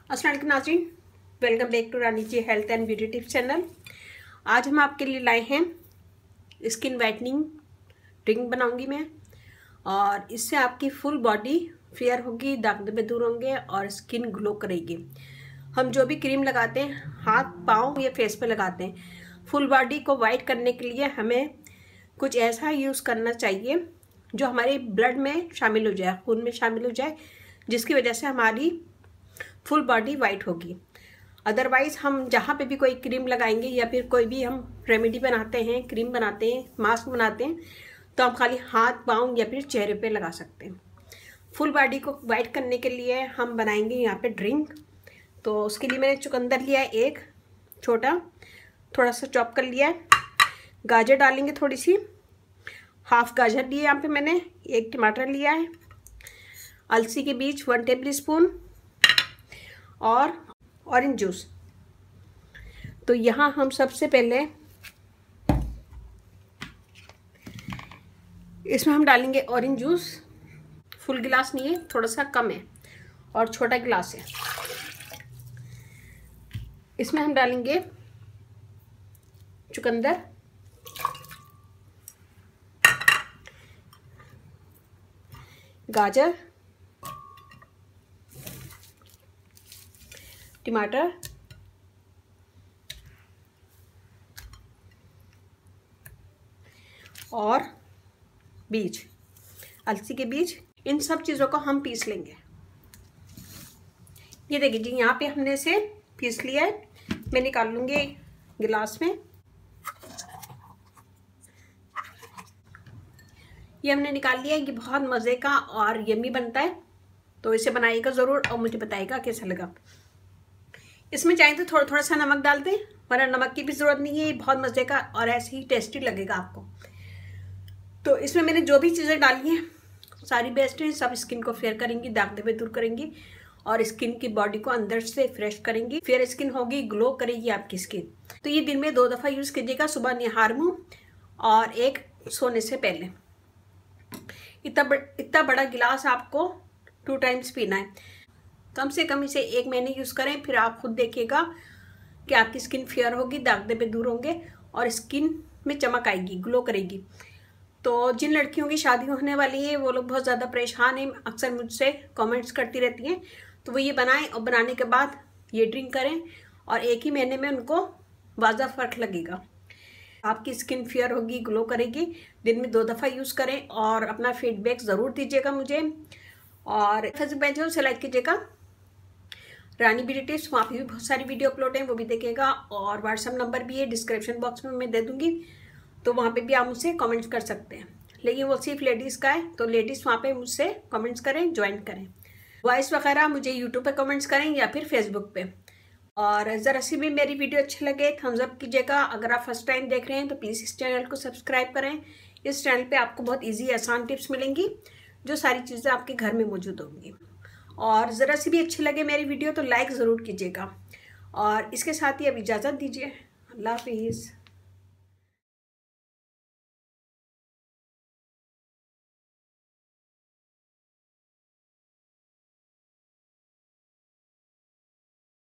अस्सलाम वालेकुम नाज़रीन, welcome back to Rani ji health and beauty tips channel. आज हम आपके लिए लाए हैं स्किन वाइटनिंग ड्रिंक बनाऊंगी मैं, और इससे आपकी फुल बॉडी फेयर होगी, दाग धब्बे दूर होंगे और स्किन ग्लो करेगी। हम जो भी क्रीम लगाते हैं हाथ पाँव या फेस पे लगाते हैं, फुल बॉडी को वाइट करने के लिए हमें कुछ ऐसा यूज़ करना चाहिए जो हमारे ब्लड में शामिल हो जाए, खून में शामिल हो जाए, जिसकी वजह से हमारी फुल बॉडी वाइट होगी। अदरवाइज हम जहाँ पे भी कोई क्रीम लगाएंगे या फिर कोई भी हम रेमेडी बनाते हैं, क्रीम बनाते हैं, मास्क बनाते हैं, तो हम खाली हाथ पाँव या फिर चेहरे पे लगा सकते हैं। फुल बॉडी को वाइट करने के लिए हम बनाएंगे यहाँ पे ड्रिंक। तो उसके लिए मैंने चुकंदर लिया है एक छोटा, थोड़ा सा चॉप कर लिया है। गाजर डालेंगे थोड़ी सी, हाफ गाजर लिए यहाँ पे मैंने, एक टमाटर लिया है, अलसी के बीज 1 टेबल स्पून और ऑरेंज जूस। तो यहाँ हम सबसे पहले इसमें हम डालेंगे ऑरेंज जूस। फुल गिलास नहीं है, थोड़ा सा कम है और छोटा गिलास है। इसमें हम डालेंगे चुकंदर, गाजर, टमाटर और बीज, अलसी के बीज। इन सब चीज़ों को हम पीस लेंगे। ये देखिए जी, यहाँ पे हमने इसे पीस लिया है। मैं निकाल लूँगी गिलास में। ये हमने निकाल लिया है। ये बहुत मज़े का और यम्मी बनता है, तो इसे बनाइएगा ज़रूर और मुझे बताइएगा कैसा लगा। इसमें चाहे तो थोड़ा थोड़ा सा नमक डाल दें, वरना नमक की भी ज़रूरत नहीं है। ये बहुत मज़े का और ऐसे ही टेस्टी लगेगा आपको। तो इसमें मैंने जो भी चीज़ें डाली हैं सारी बेस्ट हैं, सब स्किन को फेयर करेंगी, दाग धब्बे दूर करेंगी और स्किन की बॉडी को अंदर से फ्रेश करेंगी। फेयर स्किन होगी, ग्लो करेगी आपकी स्किन। तो ये दिन में 2 दफ़ा यूज़ कीजिएगा, सुबह निहार मुँह और एक सोने से पहले। इतना बड़ा गिलास आपको 2 टाइम्स पीना है। कम से कम इसे 1 महीने यूज़ करें, फिर आप खुद देखिएगा कि आपकी स्किन फेयर होगी, दाग धब्बे दूर होंगे और स्किन में चमक आएगी, ग्लो करेगी। तो जिन लड़कियों की शादी होने वाली है वो लोग बहुत ज़्यादा परेशान हैं, अक्सर मुझसे कमेंट्स करती रहती हैं, तो वो ये बनाएं और बनाने के बाद ये ड्रिंक करें और 1 ही महीने में उनको वाज़ा फ़र्क लगेगा। आपकी स्किन फेयर होगी, ग्लो करेगी। दिन में 2 दफ़ा यूज़ करें और अपना फीडबैक ज़रूर दीजिएगा मुझे। और फेसबुक पेज है उसे लाइक कीजिएगा, रानी ब्यूटी टिप्स, वहाँ पे भी बहुत सारी वीडियो अपलोड हैं, वो भी देखिएगा। और व्हाट्सएप नंबर भी है, डिस्क्रिप्शन बॉक्स में मैं दे दूँगी, तो वहाँ पे भी आप मुझसे कमेंट्स कर सकते हैं। लेकिन वो सिर्फ लेडीज़ का है, तो लेडीज़ वहाँ पे मुझसे कमेंट्स करें, ज्वाइन करें। वॉइस वगैरह मुझे यूट्यूब पे कमेंट्स करें या फिर फेसबुक पे। और ज़रा सी भी मेरी वीडियो अच्छी लगे थम्स अप कीजिएगा। अगर आप फर्स्ट टाइम देख रहे हैं तो प्लीज़ इस चैनल को सब्सक्राइब करें। इस चैनल पर आपको बहुत ईजी आसान टिप्स मिलेंगी, जो सारी चीज़ें आपके घर में मौजूद होंगी। और ज़रा सी भी अच्छी लगे मेरी वीडियो तो लाइक ज़रूर कीजिएगा। और इसके साथ ही अब इजाज़त दीजिए। अल्लाह हाफिज़।